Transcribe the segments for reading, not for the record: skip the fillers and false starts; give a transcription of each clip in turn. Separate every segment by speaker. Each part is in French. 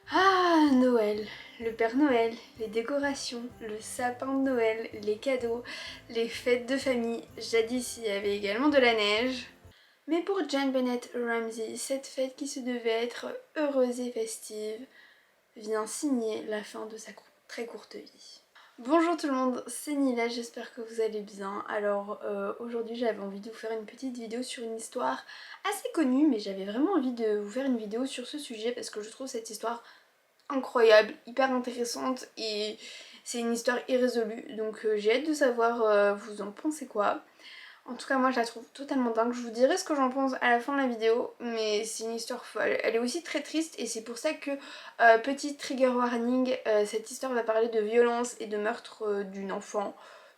Speaker 1: Ah, Noël, le Père Noël, les décorations, le sapin de Noël, les cadeaux, les fêtes de famille. Jadis, il y avait également de la neige. Mais pour Jane Bennett Ramsey, cette fête qui se devait être heureuse et festive vient signer la fin de sa très courte vie. Bonjour tout le monde, c'est Nila, j'espère que vous allez bien. Alors aujourd'hui j'avais envie de vous faire une petite vidéo sur une histoire assez connue, mais j'avais vraiment envie de vous faire une vidéo sur ce sujet parce que je trouve cette histoire incroyable, hyper intéressante et c'est une histoire irrésolue. Donc j'ai hâte de savoir vous en pensez quoi. En tout cas moi je la trouve totalement dingue, je vous dirai ce que j'en pense à la fin de la vidéo, mais c'est une histoire folle. Elle est aussi très triste et c'est pour ça que, petit trigger warning, cette histoire va parler de violence et de meurtre d'une enfant,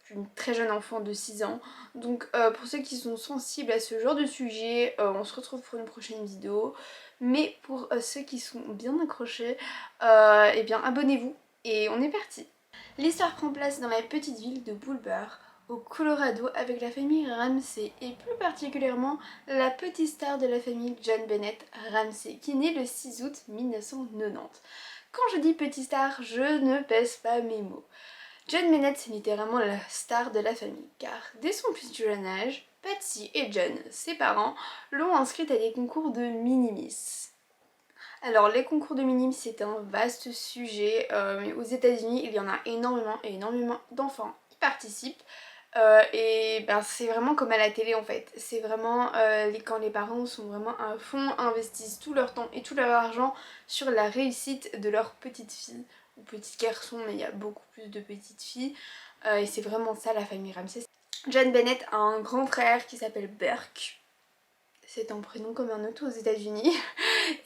Speaker 1: d'une très jeune enfant de 6 ans. Donc pour ceux qui sont sensibles à ce genre de sujet, on se retrouve pour une prochaine vidéo. Mais pour ceux qui sont bien accrochés, eh bien abonnez-vous et on est parti. L'histoire prend place dans la petite ville de Bulber, au Colorado, avec la famille Ramsey et plus particulièrement la petite star de la famille John Bennett Ramsey qui naît le 6 août 1990. Quand je dis petite star, je ne pèse pas mes mots. John Bennett c'est littéralement la star de la famille car dès son plus jeune âge, Patsy et John, ses parents, l'ont inscrite à des concours de mini-miss. Alors les concours de minimes c'est un vaste sujet, mais aux États-Unis il y en a énormément et énormément d'enfants qui participent. Et ben, c'est vraiment comme à la télé en fait. C'est vraiment quand les parents sont vraiment à fond, investissent tout leur temps et tout leur argent sur la réussite de leur petite fille ou petit garçon, mais il y a beaucoup plus de petites filles. Et c'est vraiment ça la famille Ramsey. John Bennett a un grand frère qui s'appelle Burke. C'est un prénom comme un autre aux États-Unis.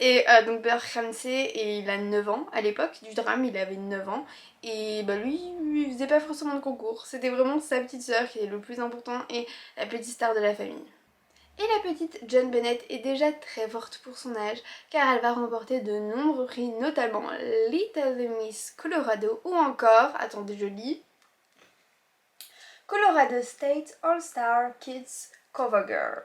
Speaker 1: Et donc Burke Ramsey, et il a 9 ans à l'époque du drame, il avait 9 ans. Et bah lui, il faisait pas forcément de concours. C'était vraiment sa petite sœur qui est le plus important et la petite star de la famille. Et la petite John Bennett est déjà très forte pour son âge car elle va remporter de nombreux prix, notamment Little Miss Colorado ou encore, attendez je lis, Colorado State All-Star Kids Cover Girl.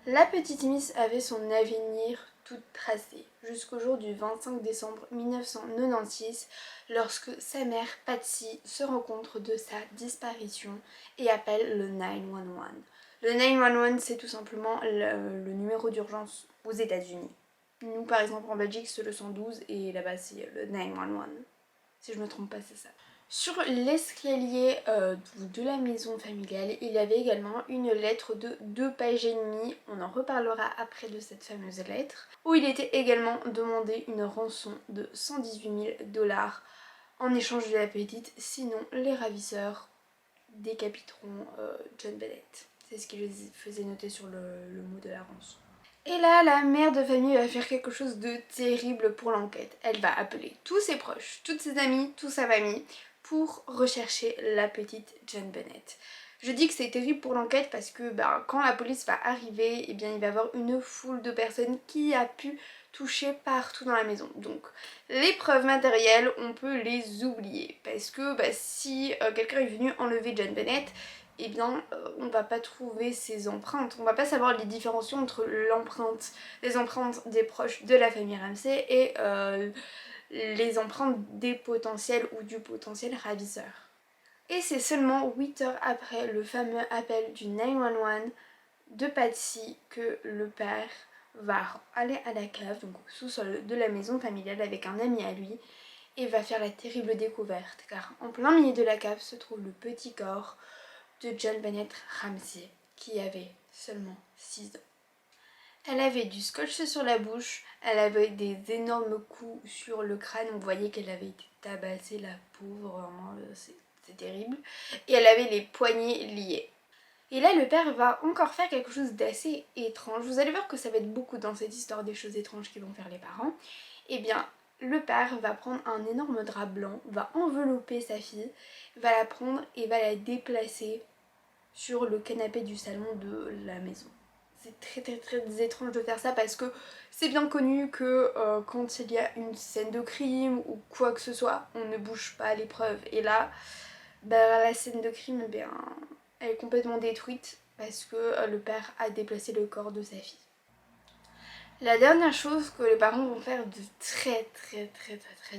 Speaker 1: La petite Miss avait son avenir tout tracé jusqu'au jour du 25 décembre 1996 lorsque sa mère Patsy se rend compte de sa disparition et appelle le 911. Le 911 c'est tout simplement le numéro d'urgence aux États-Unis. Nous par exemple en Belgique c'est le 112 et là-bas c'est le 911. Si je me trompe pas c'est ça. Sur l'escalier de la maison familiale, il y avait également une lettre de 2 pages et demie, on en reparlera après de cette fameuse lettre, où il était également demandé une rançon de 118 000 $ en échange de la petite, sinon les ravisseurs décapiteront John Bennett. C'est ce qu'il faisait noter sur le mot de la rançon. Et là, la mère de famille va faire quelque chose de terrible pour l'enquête. Elle va appeler tous ses proches, toutes ses amies, toute sa famille pour rechercher la petite John Bennett. Je dis que c'est terrible pour l'enquête parce que quand la police va arriver, il va y avoir une foule de personnes qui a pu toucher partout dans la maison. Donc les preuves matérielles, on peut les oublier parce que si quelqu'un est venu enlever John Bennett, eh bien on va pas trouver ses empreintes, on va pas savoir les différencier entre les empreintes des proches de la famille Ramsey et les empreintes des potentiels ou du potentiel ravisseur. Et c'est seulement 8 heures après le fameux appel du 911 de Patsy que le père va aller à la cave, donc au sous-sol de la maison familiale avec un ami à lui, et va faire la terrible découverte car en plein milieu de la cave se trouve le petit corps de John Bennett Ramsey qui avait seulement 6 ans. Elle avait du scotch sur la bouche, elle avait des énormes coups sur le crâne, on voyait qu'elle avait été tabassée, la pauvre, vraiment, c'est terrible. Et elle avait les poignets liés. Et là le père va encore faire quelque chose d'assez étrange, vous allez voir que ça va être beaucoup dans cette histoire des choses étranges qui vont faire les parents. Eh bien le père va prendre un énorme drap blanc, va envelopper sa fille, va la prendre et va la déplacer sur le canapé du salon de la maison. C'est très très très étrange de faire ça parce que c'est bien connu que quand il y a une scène de crime ou quoi que ce soit, on ne bouge pas les preuves. Et là, la scène de crime, elle est complètement détruite parce que le père a déplacé le corps de sa fille. La dernière chose que les parents vont faire de très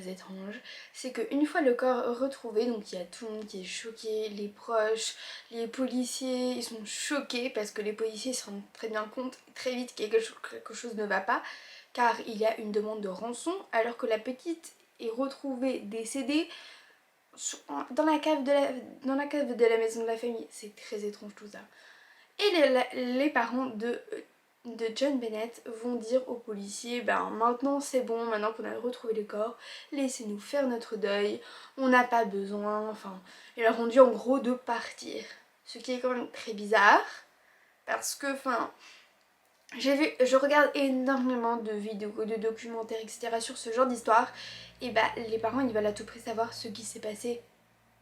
Speaker 1: étrange, c'est qu'une fois le corps retrouvé, donc il y a tout le monde qui est choqué, les proches, les policiers, ils sont choqués parce que les policiers se rendent très bien compte très vite que quelque chose ne va pas, car il y a une demande de rançon alors que la petite est retrouvée décédée dans la cave de la maison de la famille. C'est très étrange tout ça. Et les parents de John Bennett vont dire aux policiers, ben maintenant c'est bon, maintenant qu'on a retrouvé les corps, laissez-nous faire notre deuil, on n'a pas besoin, enfin, ils leur ont dit en gros de partir. Ce qui est quand même très bizarre, parce que, enfin, je regarde énormément de vidéos, de documentaires, etc. sur ce genre d'histoire, et bah les parents ils veulent à tout prix savoir ce qui s'est passé.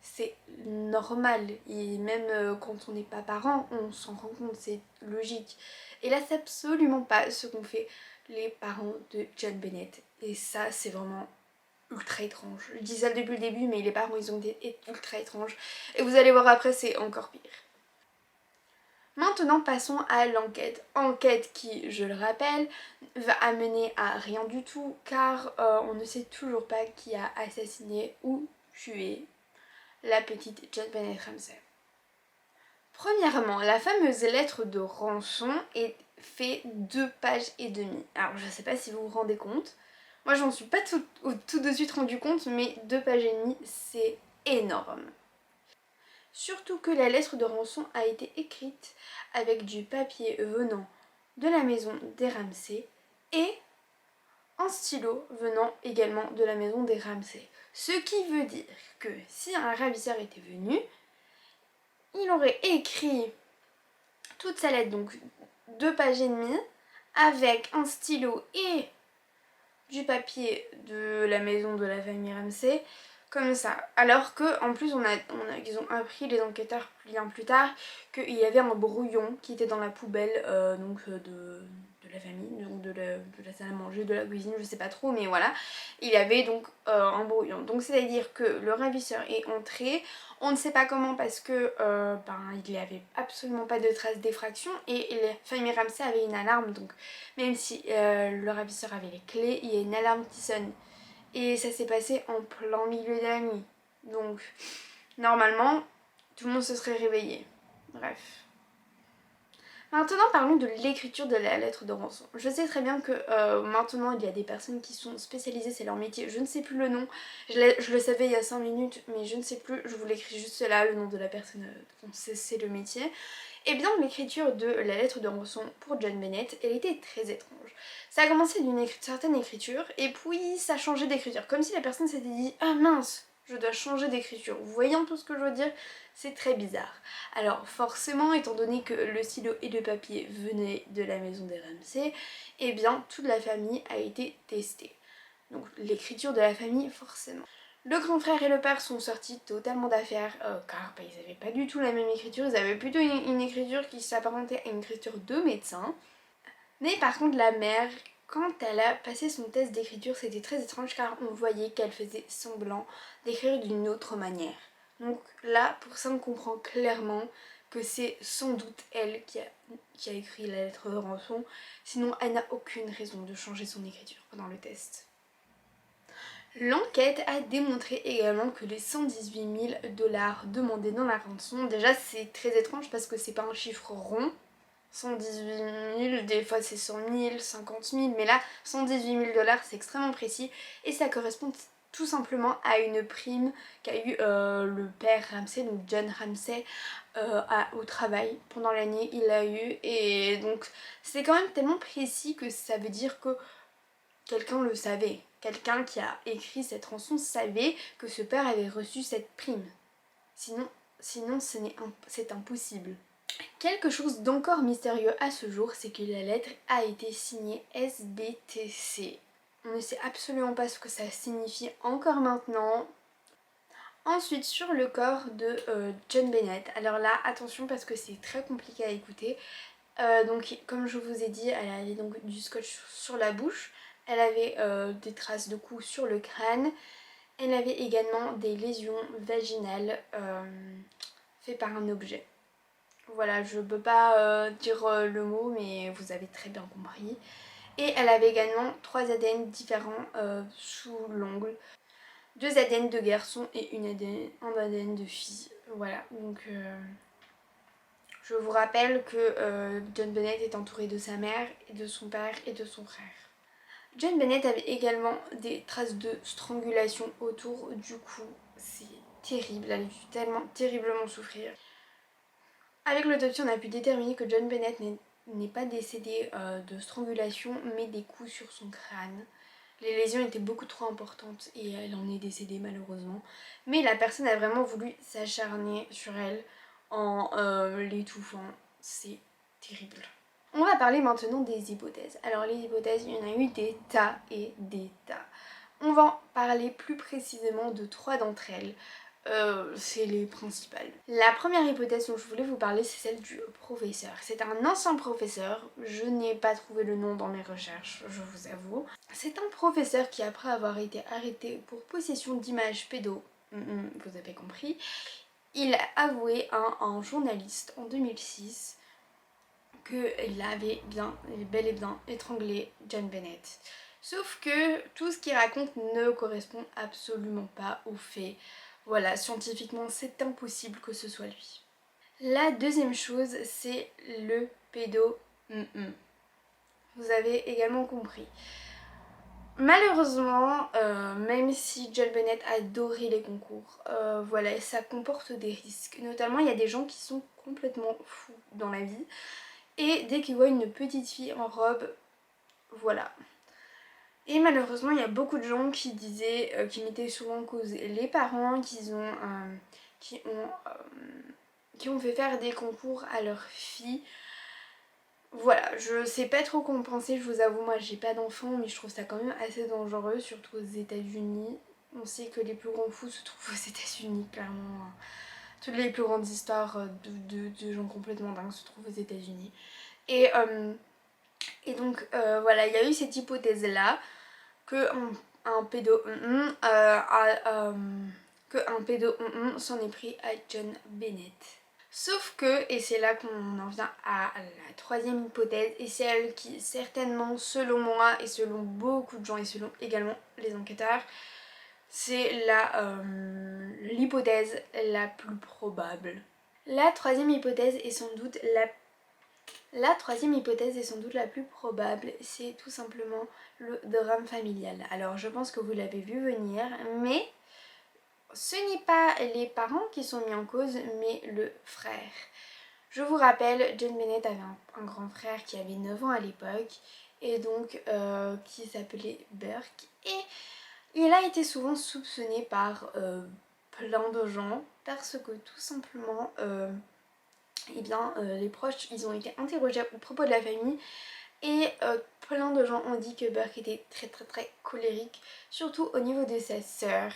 Speaker 1: C'est normal, et même quand on n'est pas parent, on s'en rend compte, c'est logique. Et là, c'est absolument pas ce qu'ont fait les parents de John Bennett. Et ça, c'est vraiment ultra étrange. Je dis ça depuis le début, mais les parents, ils ont été ultra étranges. Et vous allez voir après, c'est encore pire. Maintenant, passons à l'enquête. Enquête qui, je le rappelle, va amener à rien du tout, car on ne sait toujours pas qui a assassiné ou tué la petite John Bennett Ramsey. Premièrement, la fameuse lettre de rançon fait 2 pages et demie. Alors je sais pas si vous vous rendez compte, moi j'en suis pas tout de suite rendu compte, mais 2 pages et demie c'est énorme. Surtout que la lettre de rançon a été écrite avec du papier venant de la maison des Ramsey et un stylo venant également de la maison des Ramsey. Ce qui veut dire que si un ravisseur était venu, il aurait écrit toute sa lettre, donc 2 pages et demie, avec un stylo et du papier de la maison de la famille Ramsey, comme ça. Alors que en plus ils ont appris, les enquêteurs bien plus tard, qu'il y avait un brouillon qui était dans la poubelle de la famille, donc de la salle à manger, de la cuisine, je sais pas trop, mais voilà. Il y avait donc un brouillon. Donc c'est à dire que le ravisseur est entré, on ne sait pas comment parce que il n'y avait absolument pas de traces d'effraction et la famille Ramsey avait une alarme, donc même si le ravisseur avait les clés, il y a une alarme qui sonne. Et ça s'est passé en plein milieu de la nuit. Donc, normalement, tout le monde se serait réveillé. Bref. Maintenant, parlons de l'écriture de la lettre de rançon. Je sais très bien que maintenant, il y a des personnes qui sont spécialisées, c'est leur métier. Je ne sais plus le nom. Je le savais il y a 5 minutes, mais je ne sais plus. Je vous l'écris juste là, le nom de la personne. C'est le métier. Et bien, l'écriture de la lettre de rançon pour John Bennett, elle était très étrange. Ça a commencé d'une certaine écriture, et puis ça a changé d'écriture. Comme si la personne s'était dit « Ah mince, je dois changer d'écriture ». Vous voyez un peu ce que je veux dire? C'est très bizarre. Alors forcément, étant donné que le stylo et le papier venaient de la maison des Ramsey, eh bien, toute la famille a été testée. Donc l'écriture de la famille, forcément. Le grand frère et le père sont sortis totalement d'affaire car ils n'avaient pas du tout la même écriture, ils avaient plutôt une écriture qui s'apparentait à une écriture de médecin. Mais par contre la mère, quand elle a passé son test d'écriture, c'était très étrange car on voyait qu'elle faisait semblant d'écrire d'une autre manière. Donc là, pour ça on comprend clairement que c'est sans doute elle qui a écrit la lettre de rançon, sinon elle n'a aucune raison de changer son écriture pendant le test. L'enquête a démontré également que les 118 000 dollars demandés dans la rançon, déjà c'est très étrange parce que c'est pas un chiffre rond, 118 000, des fois c'est 100 000, 50 000, mais là 118 000 dollars c'est extrêmement précis et ça correspond tout simplement à une prime qu'a eu le père Ramsey, donc John Ramsey, au travail pendant l'année, il l'a eu et donc c'est quand même tellement précis que ça veut dire que quelqu'un le savait. Quelqu'un qui a écrit cette rançon savait que ce père avait reçu cette prime. Sinon c'est impossible. Quelque chose d'encore mystérieux à ce jour, c'est que la lettre a été signée SBTC. On ne sait absolument pas ce que ça signifie encore maintenant. Ensuite, sur le corps de John Bennett. Alors là, attention parce que c'est très compliqué à écouter. Donc comme je vous ai dit, elle avait donc du scotch sur la bouche. Elle avait des traces de coups sur le crâne. Elle avait également des lésions vaginales faites par un objet. Voilà, je peux pas dire le mot, mais vous avez très bien compris. Et elle avait également 3 ADN différents sous l'ongle. 2 ADN de garçon et un ADN de fille. Voilà, donc je vous rappelle que John Bennett est entouré de sa mère, et de son père et de son frère. John Bennett avait également des traces de strangulation autour du cou. C'est terrible, elle a dû tellement terriblement souffrir. Avec l'autopsie, on a pu déterminer que John Bennett n'est pas décédé de strangulation, mais des coups sur son crâne. Les lésions étaient beaucoup trop importantes et elle en est décédée malheureusement. Mais la personne a vraiment voulu s'acharner sur elle en l'étouffant. C'est terrible. On va parler maintenant des hypothèses. Alors les hypothèses, il y en a eu des tas et des tas. On va en parler plus précisément de 3 d'entre elles. C'est les principales. La première hypothèse dont je voulais vous parler, c'est celle du professeur. C'est un ancien professeur, je n'ai pas trouvé le nom dans mes recherches, je vous avoue. C'est un professeur qui, après avoir été arrêté pour possession d'images pédo, vous avez compris, il a avoué à un journaliste en 2006 qu'il avait bel et bien étranglé John Bennett. Sauf que tout ce qu'il raconte ne correspond absolument pas aux faits. Voilà, scientifiquement, c'est impossible que ce soit lui. La deuxième chose, c'est le pédo. Vous avez également compris. Malheureusement, même si John Bennett adorait les concours, voilà, ça comporte des risques. Notamment, il y a des gens qui sont complètement fous dans la vie. Et dès qu'ils voient une petite fille en robe, voilà. Et malheureusement, il y a beaucoup de gens qui disaient, qui mettaient souvent en cause les parents, qui ont fait faire des concours à leurs filles. Voilà, je sais pas trop comment penser, je vous avoue, moi j'ai pas d'enfant, mais je trouve ça quand même assez dangereux, surtout aux États-Unis. On sait que les plus grands fous se trouvent aux États-Unis, clairement. Toutes les plus grandes histoires de gens complètement dingues se trouvent aux États-Unis. Et donc voilà, il y a eu cette hypothèse-là que un pédo s'en est pris à John Bennett. Sauf que, et c'est là qu'on en vient à la troisième hypothèse, et celle qui certainement, selon moi et selon beaucoup de gens et selon également les enquêteurs, c'est l'hypothèse la plus probable. La troisième hypothèse est sans doute la plus probable, c'est tout simplement le drame familial. Alors je pense que vous l'avez vu venir, mais ce n'est pas les parents qui sont mis en cause, mais le frère. Je vous rappelle, John Bennett avait un grand frère qui avait 9 ans à l'époque, et donc qui s'appelait Burke, et il a été souvent soupçonné par plein de gens, parce que tout simplement... les proches, ils ont été interrogés à propos de la famille et plein de gens ont dit que Burke était très très très colérique, surtout au niveau de sa sœur.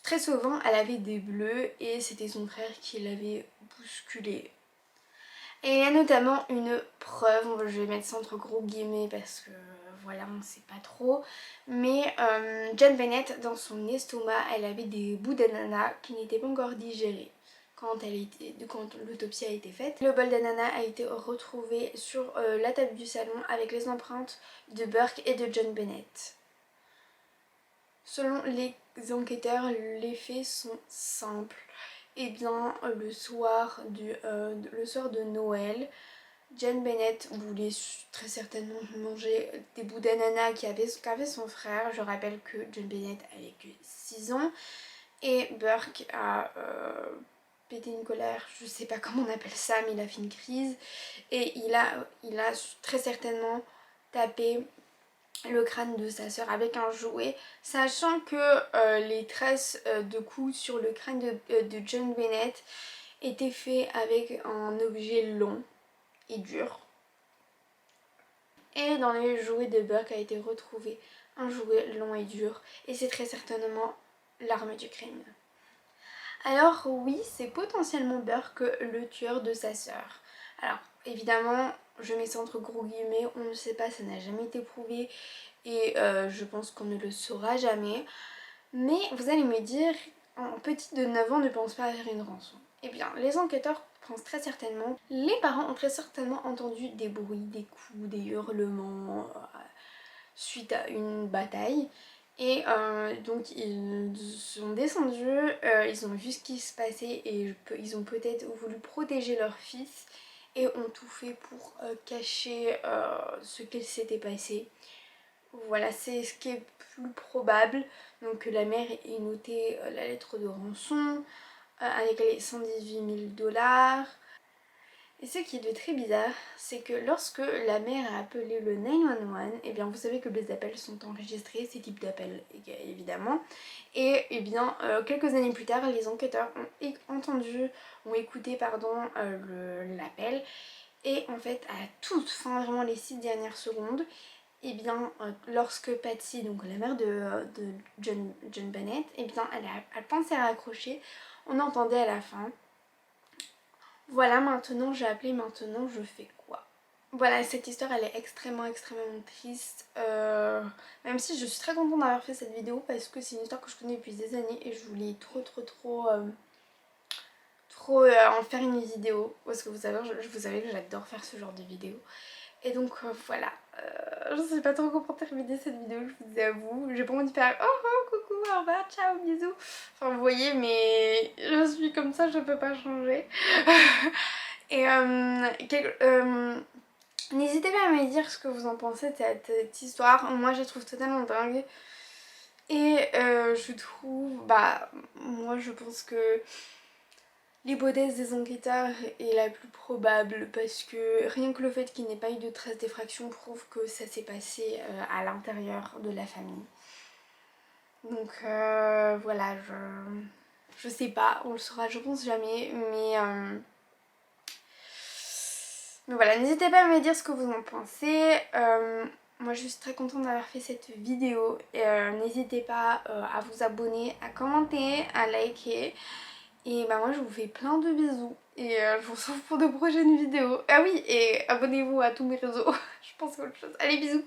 Speaker 1: Très souvent, elle avait des bleus et c'était son frère qui l'avait bousculée. Et il y a notamment une preuve, je vais mettre ça entre gros guillemets parce que voilà, on ne sait pas trop, mais John Bennett, dans son estomac, elle avait des bouts d'ananas qui n'étaient pas encore digérés quand l'autopsie a été faite. Le bol d'ananas a été retrouvé sur la table du salon avec les empreintes de Burke et de John Bennett. Selon les enquêteurs, les faits sont simples. Et bien le soir de Noël, John Bennett voulait très certainement manger des bouts d'ananas qu'avait son frère. Je rappelle que John Bennett avait que 6 ans et Burke a pété une colère, je sais pas comment on appelle ça, mais il a fait une crise et il a très certainement tapé le crâne de sa sœur avec un jouet, sachant que les traces de coups sur le crâne de John Bennett étaient faits avec un objet long et dur. Et dans les jouets de Burke a été retrouvé un jouet long et dur, et c'est très certainement l'arme du crime. Alors oui, c'est potentiellement Burke le tueur de sa sœur. Alors évidemment, je mets ça entre gros guillemets, on ne sait pas, ça n'a jamais été prouvé et je pense qu'on ne le saura jamais. Mais vous allez me dire, un petit de 9 ans ne pense pas à faire une rançon. Eh bien, les enquêteurs pense très certainement. Les parents ont très certainement entendu des bruits, des coups, des hurlements suite à une bataille. Et donc ils sont descendus, ils ont vu ce qui se passait et ils ont peut-être voulu protéger leur fils et ont tout fait pour cacher ce qu'il s'était passé. Voilà, c'est ce qui est plus probable. Donc la mère ait noté la lettre de rançon avec les 118 000 $. Et ce qui est très bizarre, c'est que lorsque la mère a appelé le 911, et bien vous savez que les appels sont enregistrés, ces types d'appels évidemment. Et bien quelques années plus tard, les enquêteurs ont écouté l'appel. Et en fait à la toute fin, vraiment les 6 dernières secondes, et bien lorsque Patsy, donc la mère de John Bennett, et bien elle pensait à raccrocher, on entendait à la fin: voilà, maintenant j'ai appelé, maintenant je fais quoi? Voilà, cette histoire elle est extrêmement triste, même si je suis très contente d'avoir fait cette vidéo parce que c'est une histoire que je connais depuis des années et je voulais trop en faire une vidéo parce que vous savez que j'adore faire ce genre de vidéo. Et donc voilà, je sais pas trop comment terminer cette vidéo, je vous avoue. J'ai pas envie de faire oh oh coucou, au revoir, ciao, bisous. Enfin vous voyez, mais je suis comme ça, je peux pas changer. Et n'hésitez pas à me dire ce que vous en pensez de cette histoire. Moi je la trouve totalement dingue. Et je trouve, moi je pense que l'hypothèse des enquêteurs est la plus probable parce que rien que le fait qu'il n'ait pas eu de traces d'effraction prouve que ça s'est passé à l'intérieur de la famille. Donc voilà, je sais pas, on le saura je pense jamais, mais voilà, n'hésitez pas à me dire ce que vous en pensez. Moi je suis très contente d'avoir fait cette vidéo. N'hésitez pas à vous abonner, à commenter, à liker. Et moi je vous fais plein de bisous. Et je vous retrouve pour de prochaines vidéos. Ah oui, et abonnez-vous à tous mes réseaux. Je pense à autre chose. Allez, bisous.